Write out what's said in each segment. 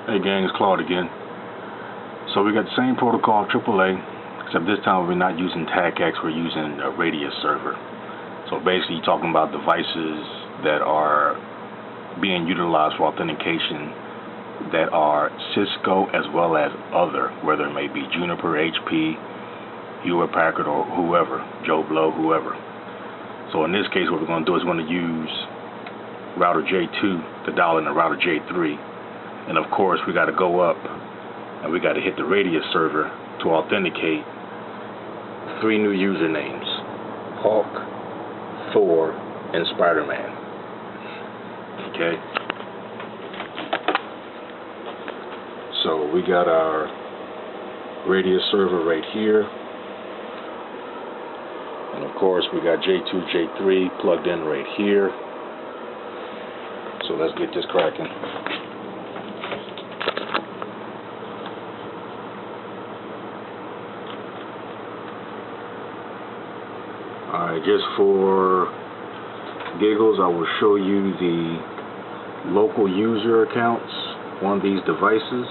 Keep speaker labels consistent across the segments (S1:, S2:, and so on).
S1: Hey gang, it's Claude again. So we got the same protocol, AAA, except this time we're not using TAGX, we're using a Radius server. So basically talking about devices that are being utilized for authentication that are Cisco as well as other, whether it may be Juniper, HP, Hewlett Packard, or whoever, Joe Blow, whoever. So in this case what we're going to do is we're going to use router J2 to dial in the router J3. And of course, we got to go up and we got to hit the Radius server to authenticate 3 new usernames: Hawk, Thor, and Spider-Man. Okay. So we got our Radius server right here. And of course, we got J2, J3 plugged in right here. So let's get this cracking. Alright, just for giggles, I will show you the local user accounts on these devices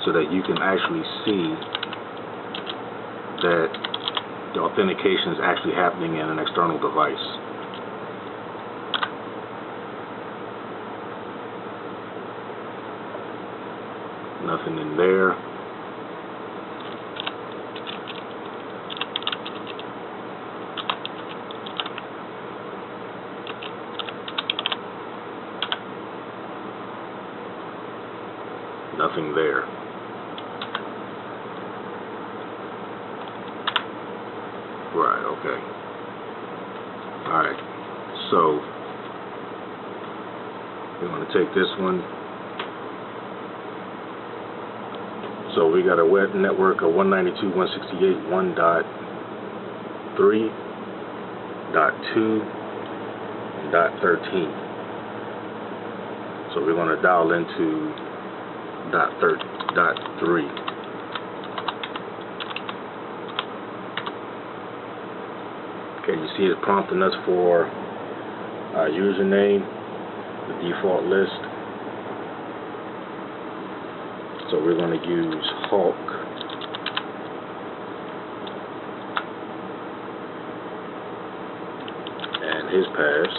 S1: so that you can actually see that the authentication is actually happening in an external device. Nothing in there. Nothing there. Right, okay. Alright, so we're going to take this one. So we got a web network of 192.168.1.3.2.13. So we're going to dial into .3. Okay, you see it prompting us for our username, the default list. So we're going to use Hawk. And his pass.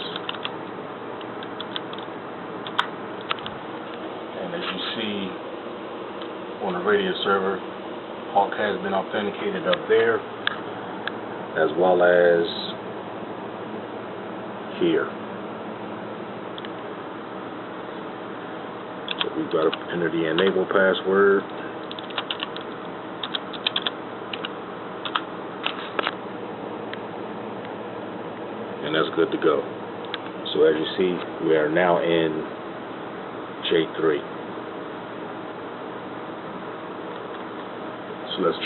S1: And as you see on the Radius server, Hawk has been authenticated up there, as well as here. So we've got to enter the enable password. And that's good to go. So as you see, we are now in J3. So let's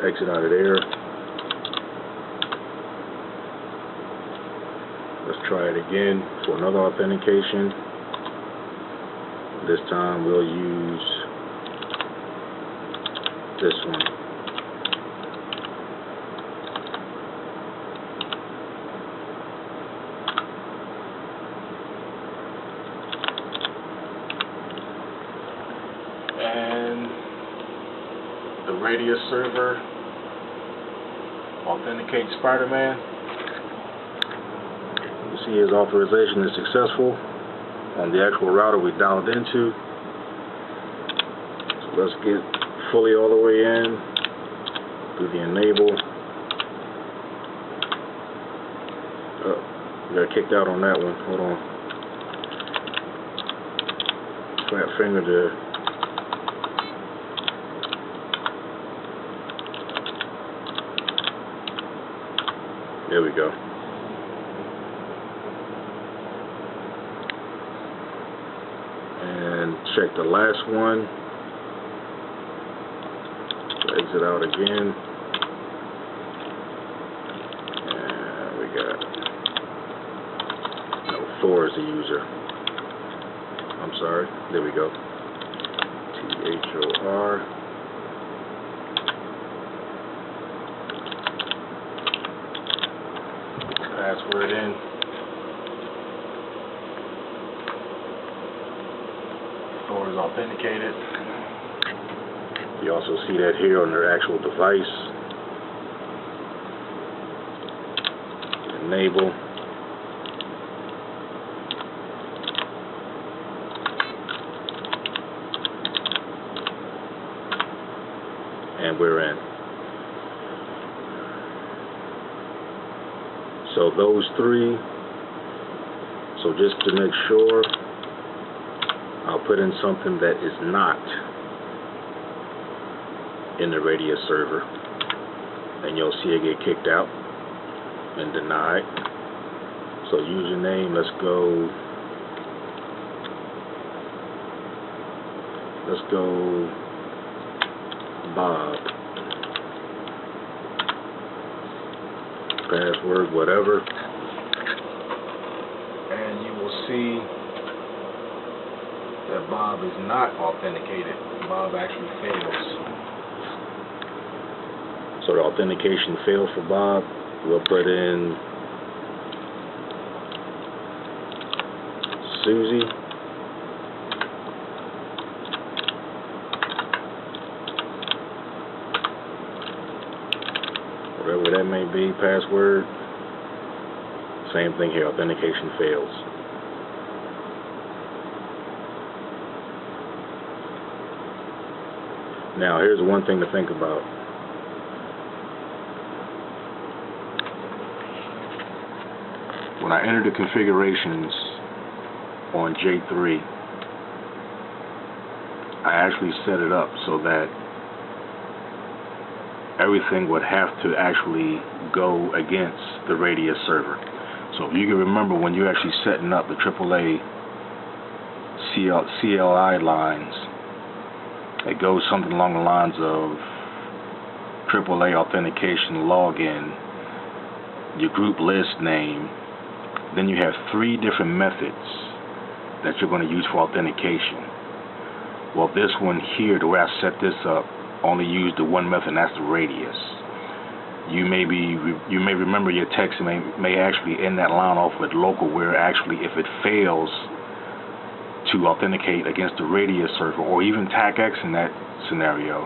S1: exit out of there. Let's try it again for another authentication. This time we'll use this one. And the Radius server authenticates Spider-Man. You see his authorization is successful on the actual router we dialed into. So let's get fully all the way in, do the enable. Oh, we got kicked out on that one. Hold on. Flat finger there. There we go. And check the last one. Exit out again. And we got, no, Thor is the user. I'm sorry. There we go. THOR. Password in. store is authenticated. You also see that here on their actual device. Enable. And we're in. So those three. So just to make sure, I'll put in something that is not in the Radius server, and you'll see it get kicked out and denied. So username, let's go Bob. Password, whatever. And you will see that Bob is not authenticated. Bob actually fails. So the authentication failed for Bob. We'll put in Susie. Whatever that may be, password. Same thing here, authentication fails. Now here's one thing to think about. When I enter the configurations on J3, I actually set it up so that everything would have to actually go against the Radius server. So if you can remember when you're actually setting up the AAA CLI lines, it goes something along the lines of AAA authentication login, your group list name, then you have 3 different methods that you're going to use for authentication. Well, this one here, the way I set this up, only use the one method, and that's the Radius. You may remember your text may actually end that line off with local, where actually if it fails to authenticate against the Radius server, or even TACX in that scenario,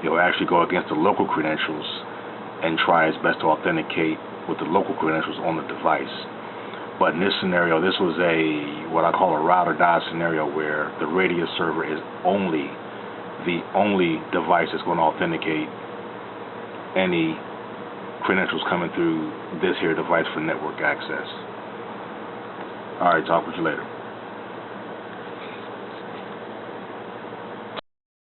S1: you'll actually go against the local credentials and try its best to authenticate with the local credentials on the device. But in this scenario, this was what I call a ride or die scenario, where the Radius server is the only device that's going to authenticate any credentials coming through this here device for network access. Alright, talk with you later.